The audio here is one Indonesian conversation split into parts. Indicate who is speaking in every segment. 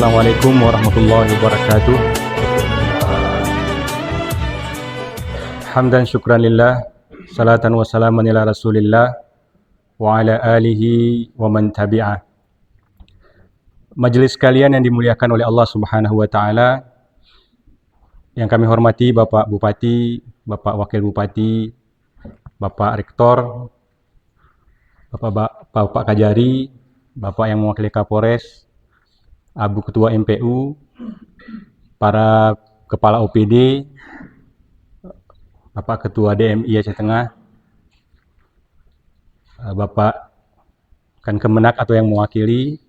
Speaker 1: Assalamualaikum warahmatullahi wabarakatuh. Hamdan syukran lillah, salatan wa salaman ila rasulillah wa ala alihi wa man tabi'ah. Majelis sekalian yang dimuliakan oleh Allah Subhanahu wa taala, yang kami hormati Bapak Bupati, Bapak Wakil Bupati, Bapak Rektor, Bapak Kajari, Bapak yang mewakili Kapolres, Abu Ketua MPU, para Kepala OPD, Bapak Ketua DMI Aceh Tengah, Bapak Kemenak atau yang mewakili,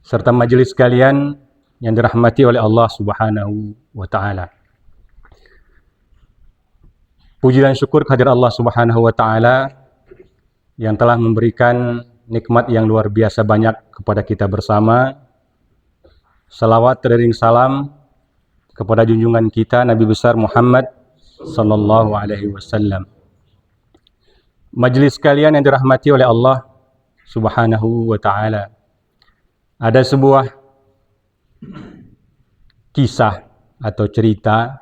Speaker 1: serta majelis sekalian yang dirahmati oleh Allah Subhanahu wa taala. Puji dan syukur kehadirat Allah Subhanahu wa taala yang telah memberikan nikmat yang luar biasa banyak kepada kita bersama. Salawat teriring salam kepada junjungan kita Nabi besar Muhammad sallallahu alaihi wasallam. Majelis sekalian yang dirahmati oleh Allah Subhanahu wa taala. Ada sebuah kisah atau cerita.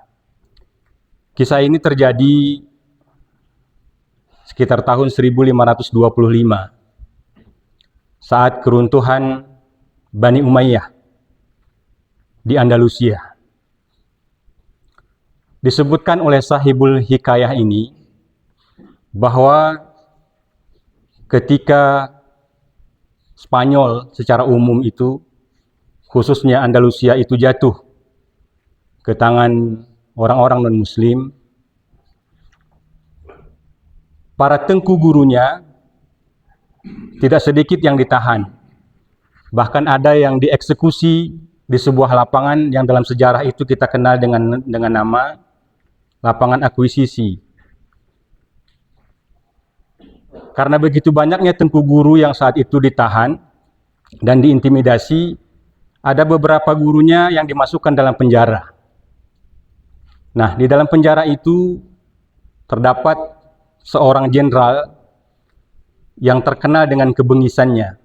Speaker 1: Kisah ini terjadi sekitar tahun 1525 saat keruntuhan Bani Umayyah di Andalusia. Disebutkan oleh sahibul hikayah ini bahwa ketika Spanyol secara umum itu, khususnya Andalusia itu jatuh ke tangan orang-orang non-muslim, para tengku gurunya tidak sedikit yang ditahan. Bahkan ada yang dieksekusi di sebuah lapangan yang dalam sejarah itu kita kenal dengan nama lapangan akuisisi. Karena begitu banyaknya tengku guru yang saat itu ditahan dan diintimidasi, ada beberapa gurunya yang dimasukkan dalam penjara. Nah, di dalam penjara itu terdapat seorang jenderal yang terkenal dengan kebengisannya.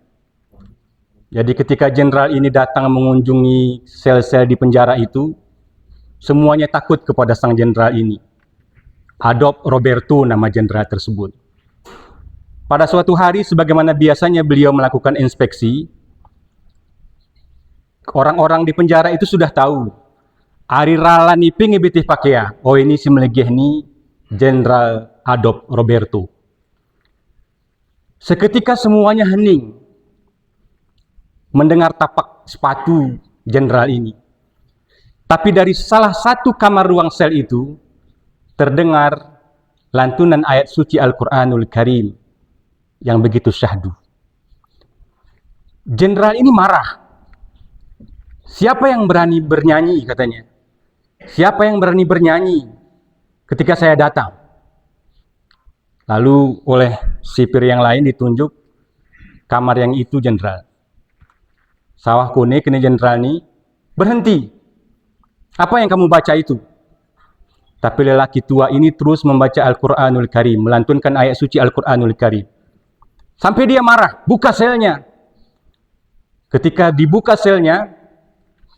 Speaker 1: Jadi ketika jenderal ini datang mengunjungi sel-sel di penjara itu, semuanya takut kepada sang jenderal ini. Adolf Roberto nama jenderal tersebut. Pada suatu hari, sebagaimana biasanya beliau melakukan inspeksi, orang-orang di penjara itu sudah tahu. Ari ralan iping ibitih pakea. Oh, ini si melegeh ni Jenderal Adolf Roberto. Seketika semuanya hening mendengar tapak sepatu jenderal ini. Tapi dari salah satu kamar ruang sel itu terdengar lantunan ayat suci Al-Quranul Karim yang begitu syahdu. Jenderal ini marah. Siapa yang berani bernyanyi, katanya. Siapa yang berani bernyanyi ketika saya datang? Lalu oleh sipir yang lain ditunjuk kamar yang itu jenderal. Sawah kone kene jenderal ini berhenti. Apa yang kamu baca itu? Tapi lelaki tua ini terus membaca Al-Quranul Karim, melantunkan ayat suci Al-Quranul Karim. Sampai dia marah, buka selnya. Ketika dibuka selnya,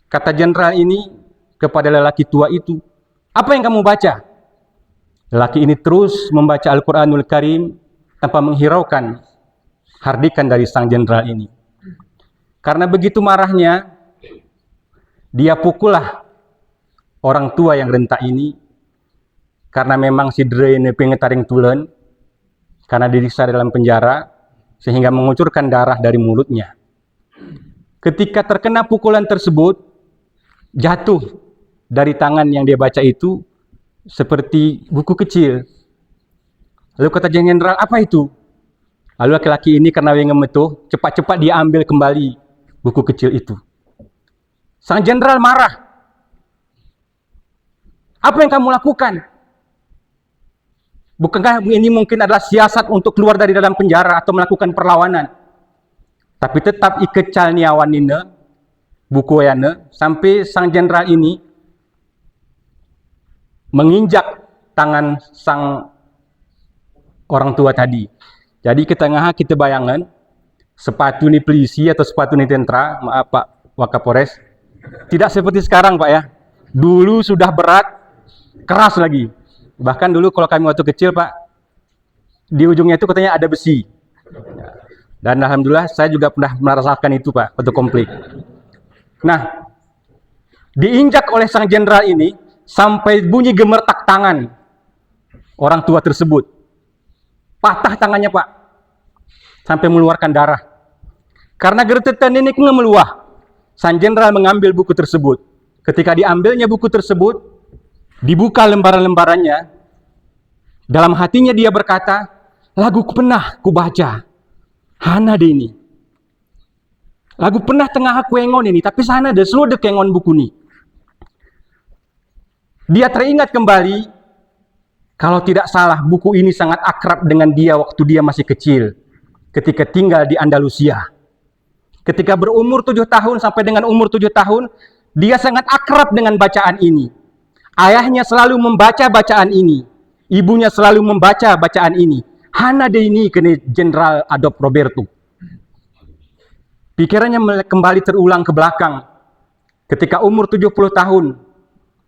Speaker 1: kata jenderal ini kepada lelaki tua itu, apa yang kamu baca? Lelaki ini terus membaca Al-Quranul Karim tanpa menghiraukan hardikan dari sang jenderal ini. Karena begitu marahnya, dia pukullah orang tua yang rentak ini, karena memang si dre ini pengetaring tulen, karena disiksa dalam penjara, sehingga mengucurkan darah dari mulutnya. Ketika terkena pukulan tersebut, jatuh dari tangan yang dia baca itu, seperti buku kecil. Lalu kata jenderal, apa itu? Lalu laki-laki ini karena dia ngemetuh, cepat-cepat dia ambil kembali buku kecil itu. Sang jenderal marah. Apa yang kamu lakukan? Bukankah ini mungkin adalah siasat untuk keluar dari dalam penjara atau melakukan perlawanan? Tapi tetap ikecal niawan nina, buku yana, sampai sang jenderal ini menginjak tangan sang orang tua tadi. Jadi ke tengah kita bayangan sepatu ni polisi atau sepatu ni tentera, maaf Pak Wakapolres. Tidak seperti sekarang Pak ya. Dulu sudah berat, keras lagi. Bahkan dulu kalau kami waktu kecil Pak, di ujungnya itu katanya ada besi. Dan alhamdulillah saya juga pernah merasakan itu Pak, waktu konflik. Nah, diinjak oleh sang jenderal ini sampai bunyi gemertak tangan orang tua tersebut. Patah tangannya Pak, sampai mengeluarkan darah. Karena gertetan ini meluah, sang jenderal mengambil buku tersebut. Ketika diambilnya buku tersebut, dibuka lembaran-lembarannya, dalam hatinya dia berkata, lagu pernah kubaca, hana deh ini. Lagu pernah tengah aku engon ini, tapi sana ada seluruh kengon buku ini. Dia teringat kembali, kalau tidak salah buku ini sangat akrab dengan dia waktu dia masih kecil, ketika tinggal di Andalusia. Ketika berumur 7 tahun sampai dengan umur 7 tahun, dia sangat akrab dengan bacaan ini. Ayahnya selalu membaca bacaan ini. Ibunya selalu membaca bacaan ini. Hana de ini kene Jenderal Adolf Roberto. Pikirannya kembali terulang ke belakang. Ketika umur 70 tahun,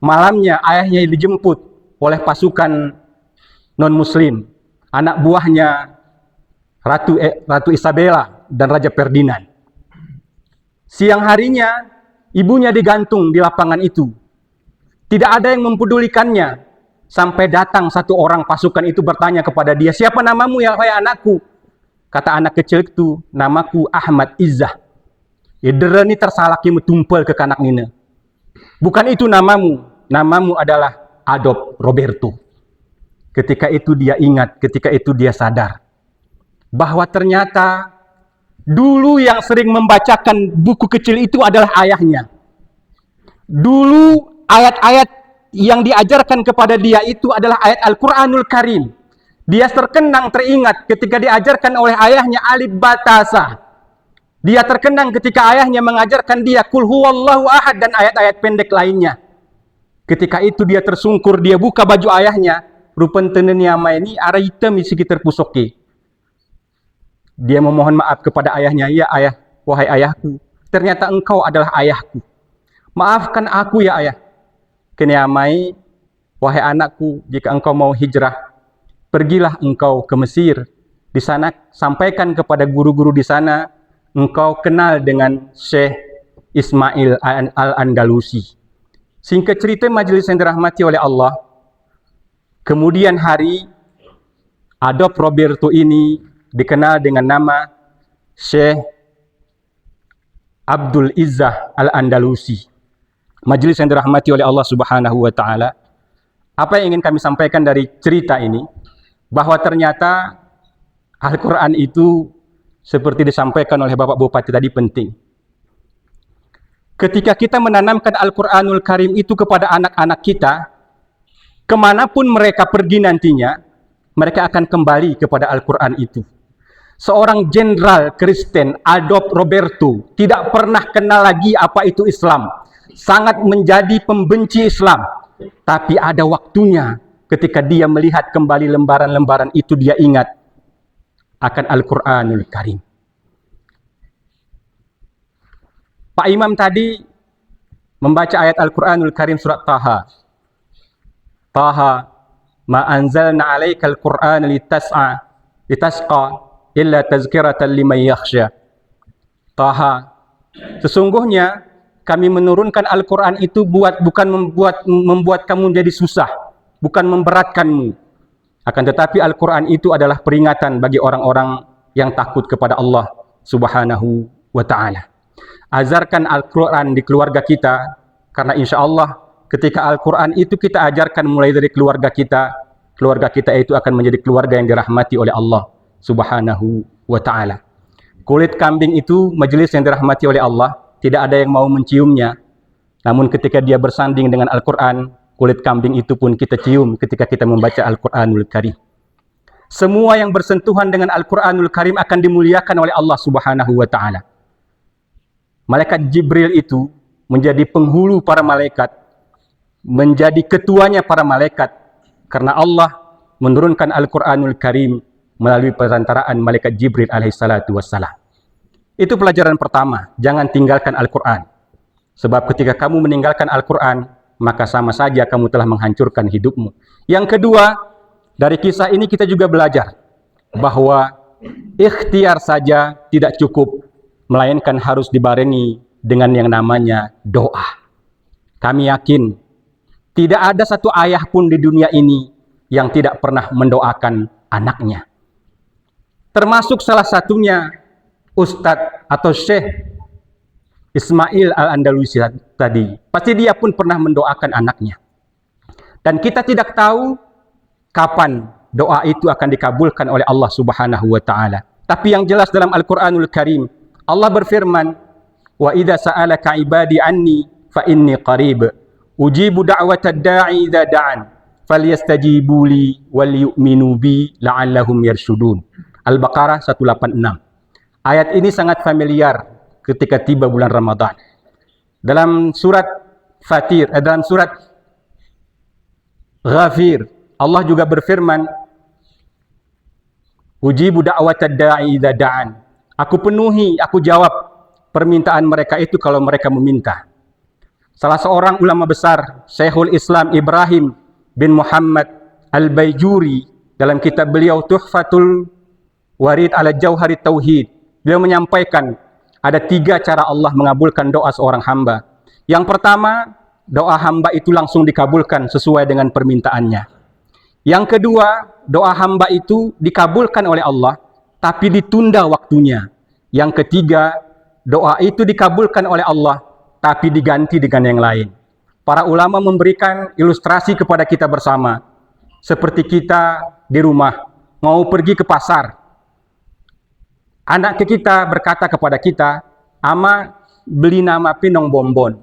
Speaker 1: malamnya ayahnya dijemput oleh pasukan non-muslim. Anak buahnya Ratu Isabella dan Raja Ferdinand. Siang harinya, ibunya digantung di lapangan itu. Tidak ada yang mempedulikannya. Sampai datang satu orang pasukan itu bertanya kepada dia, siapa namamu ya wahai anakku? Kata anak kecil itu, namaku Ahmad Izzah. Idera ni tersalaki metumpel ke kanak nina. Bukan itu namamu. Namamu adalah Adolf Roberto. Ketika itu dia ingat, ketika itu dia sadar. Bahwa ternyata dulu yang sering membacakan buku kecil itu adalah ayahnya. Dulu ayat-ayat yang diajarkan kepada dia itu adalah ayat Al-Quranul Karim. Dia terkenang teringat ketika diajarkan oleh ayahnya Alif Batasa. Dia terkenang ketika ayahnya mengajarkan dia Qul huwallahu ahad dan ayat-ayat pendek lainnya. Ketika itu dia tersungkur, dia buka baju ayahnya. Rupan teneni ama ini arah hitam isi terpusoki. Dia memohon maaf kepada ayahnya, ya ayah, wahai ayahku, ternyata engkau adalah ayahku. Maafkan aku ya ayah. Kini amai, wahai anakku, jika engkau mau hijrah, pergilah engkau ke Mesir. Di sana sampaikan kepada guru-guru di sana, engkau kenal dengan Syekh Ismail Al-Andalusi. Singkat cerita majelis yang dirahmati oleh Allah, kemudian hari Adolf Roberto ini dikenal dengan nama Syekh Abdul Izzah Al-Andalusi. Majelis yang dirahmati oleh Allah Subhanahu wa taala. Apa yang ingin kami sampaikan dari cerita ini? Bahwa ternyata Al-Quran itu seperti disampaikan oleh Bapak Bupati tadi penting. Ketika kita menanamkan Al-Quranul Karim itu kepada anak-anak kita, kemanapun mereka pergi nantinya, mereka akan kembali kepada Al-Quran itu. Seorang jenderal Kristen, Adolf Roberto, tidak pernah kenal lagi apa itu Islam. Sangat menjadi pembenci Islam. Tapi ada waktunya ketika dia melihat kembali lembaran-lembaran itu, dia ingat akan Al-Quranul Karim. Pak Imam tadi membaca ayat Al-Quranul Karim surat Taha. Taha, ma anzalna alaikal Qur'an litasqa illa tazkiratan liman yakhsha. Taha, sesungguhnya kami menurunkan Al-Quran itu bukan membuat kamu jadi susah, bukan memberatkanmu. Akan tetapi Al-Quran itu adalah peringatan bagi orang-orang yang takut kepada Allah Subhanahu wa ta'ala. Ajarkan Al-Quran di keluarga kita, karena insya Allah ketika Al-Quran itu kita ajarkan mulai dari keluarga kita itu akan menjadi keluarga yang dirahmati oleh Allah Subhanahu wa ta'ala. Kulit kambing itu majelis yang dirahmati oleh Allah, tidak ada yang mau menciumnya. Namun ketika dia bersanding dengan Al-Quran, kulit kambing itu pun kita cium ketika kita membaca Al-Quranul Karim. Semua yang bersentuhan dengan Al-Quranul Karim akan dimuliakan oleh Allah Subhanahu wa ta'ala. Malaikat Jibril itu menjadi penghulu para malaikat, menjadi ketuanya para malaikat, karena Allah menurunkan Al-Quranul Karim melalui perantaraan malaikat Jibril alaihissalatu wassalam. Itu pelajaran pertama, jangan tinggalkan Al-Quran. Sebab ketika kamu meninggalkan Al-Quran, maka sama saja kamu telah menghancurkan hidupmu. Yang kedua, dari kisah ini kita juga belajar bahwa ikhtiar saja tidak cukup, melainkan harus dibarengi dengan yang namanya doa. Kami yakin tidak ada satu ayah pun di dunia ini yang tidak pernah mendoakan anaknya. Termasuk salah satunya Ustadz atau Syekh Ismail Al-Andalusi tadi. Pasti dia pun pernah mendoakan anaknya. Dan kita tidak tahu kapan doa itu akan dikabulkan oleh Allah Subhanahu wa taala. Tapi yang jelas dalam Al-Qur'anul Karim, Allah berfirman, "Wa idza sa'alaka 'ibadi 'anni fa inni qarib. Ujibu da'watad da'i idza da'an. Falyastajibu li wal yu'minu bi la'allahum yarshudun." Al-Baqarah 186. Ayat ini sangat familiar ketika tiba bulan Ramadan. Dalam surat Fatir, dalam surat Ghafir, Allah juga berfirman, "Ujibu da'watad da'i idza da'an." Aku penuhi, aku jawab permintaan mereka itu kalau mereka meminta. Salah seorang ulama besar, Syekhul Islam Ibrahim bin Muhammad Al-Baijuri, dalam kitab beliau Tuhfatul Warid ala Jauharit Tauhid, beliau menyampaikan ada 3 cara Allah mengabulkan doa seorang hamba. Yang pertama, doa hamba itu langsung dikabulkan sesuai dengan permintaannya. Yang kedua, doa hamba itu dikabulkan oleh Allah, tapi ditunda waktunya. Yang ketiga, doa itu dikabulkan oleh Allah, tapi diganti dengan yang lain. Para ulama memberikan ilustrasi kepada kita bersama. Seperti kita di rumah, mau pergi ke pasar. Anak kita berkata kepada kita, "Ama, beli nama pinong bonbon."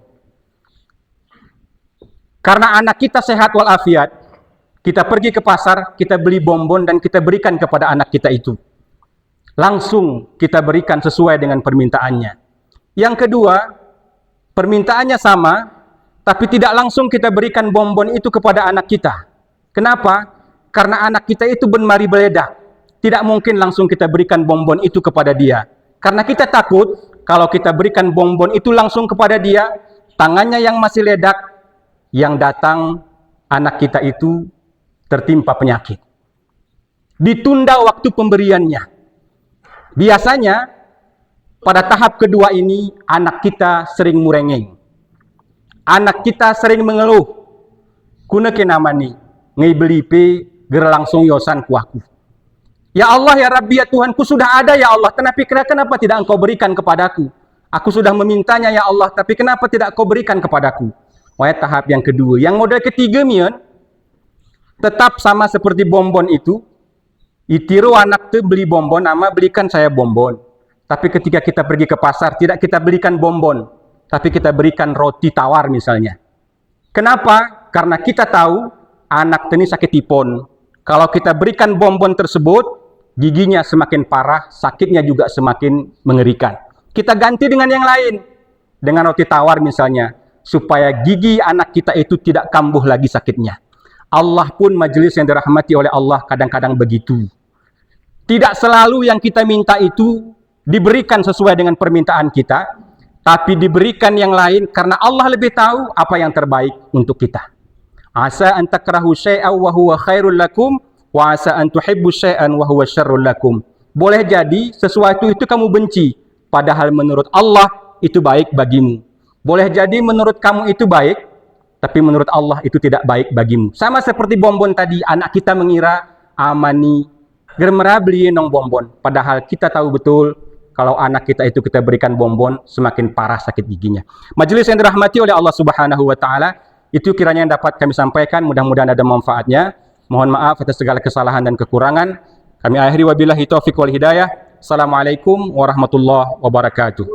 Speaker 1: Karena anak kita sehat walafiat, kita pergi ke pasar, kita beli bonbon dan kita berikan kepada anak kita itu. Langsung kita berikan sesuai dengan permintaannya. Yang kedua, permintaannya sama, tapi tidak langsung kita berikan bonbon itu kepada anak kita. Kenapa? Karena anak kita itu benmari beledak. Tidak mungkin langsung kita berikan bonbon itu kepada dia. Karena kita takut, kalau kita berikan bonbon itu langsung kepada dia, tangannya yang masih ledak, yang datang anak kita itu tertimpa penyakit. Ditunda waktu pemberiannya. Biasanya pada tahap kedua ini anak kita sering murengeng. Anak kita sering mengeluh. Kuna kenamani ngai beli pe ger langsung yosan kuaku. Ya Allah, ya Rabbi, ya Tuhanku, sudah ada ya Allah, kenapa tidak Engkau berikan kepadaku? Aku sudah memintanya ya Allah, tapi kenapa tidak Engkau berikan kepadaku? Wah, tahap yang kedua. Yang model ketiga mian, tetap sama seperti bonbon itu. Itiru anak tuh beli bonbon, nama belikan saya bonbon. Tapi ketika kita pergi ke pasar, tidak kita berikan bonbon, tapi kita berikan roti tawar misalnya. Kenapa? Karena kita tahu anak ini sakit tipon. Kalau kita berikan bonbon tersebut, giginya semakin parah, sakitnya juga semakin mengerikan. Kita ganti dengan yang lain, dengan roti tawar misalnya, supaya gigi anak kita itu tidak kambuh lagi sakitnya. Allah pun majelis yang dirahmati oleh Allah kadang-kadang begitu. Tidak selalu yang kita minta itu diberikan sesuai dengan permintaan kita, tapi diberikan yang lain karena Allah lebih tahu apa yang terbaik untuk kita. Asa an takrahu syai'an wa huwa khairul lakum wa asa an tuhibbu syai'an wa huwa syarrul lakum. Boleh jadi sesuatu itu kamu benci, padahal menurut Allah itu baik bagimu. Boleh jadi menurut kamu itu baik, tapi menurut Allah itu tidak baik bagimu. Sama seperti bonbon tadi, anak kita mengira amani germera beli nong bonbon, padahal kita tahu betul kalau anak kita itu kita berikan bonbon, semakin parah sakit giginya. Majelis yang dirahmati oleh Allah Subhanahu wa taala, itu kiranya yang dapat kami sampaikan, mudah-mudahan ada manfaatnya. Mohon maaf atas segala kesalahan dan kekurangan. Kami akhiri wabillahi taufiq wal hidayah. Assalamualaikum warahmatullahi wabarakatuh.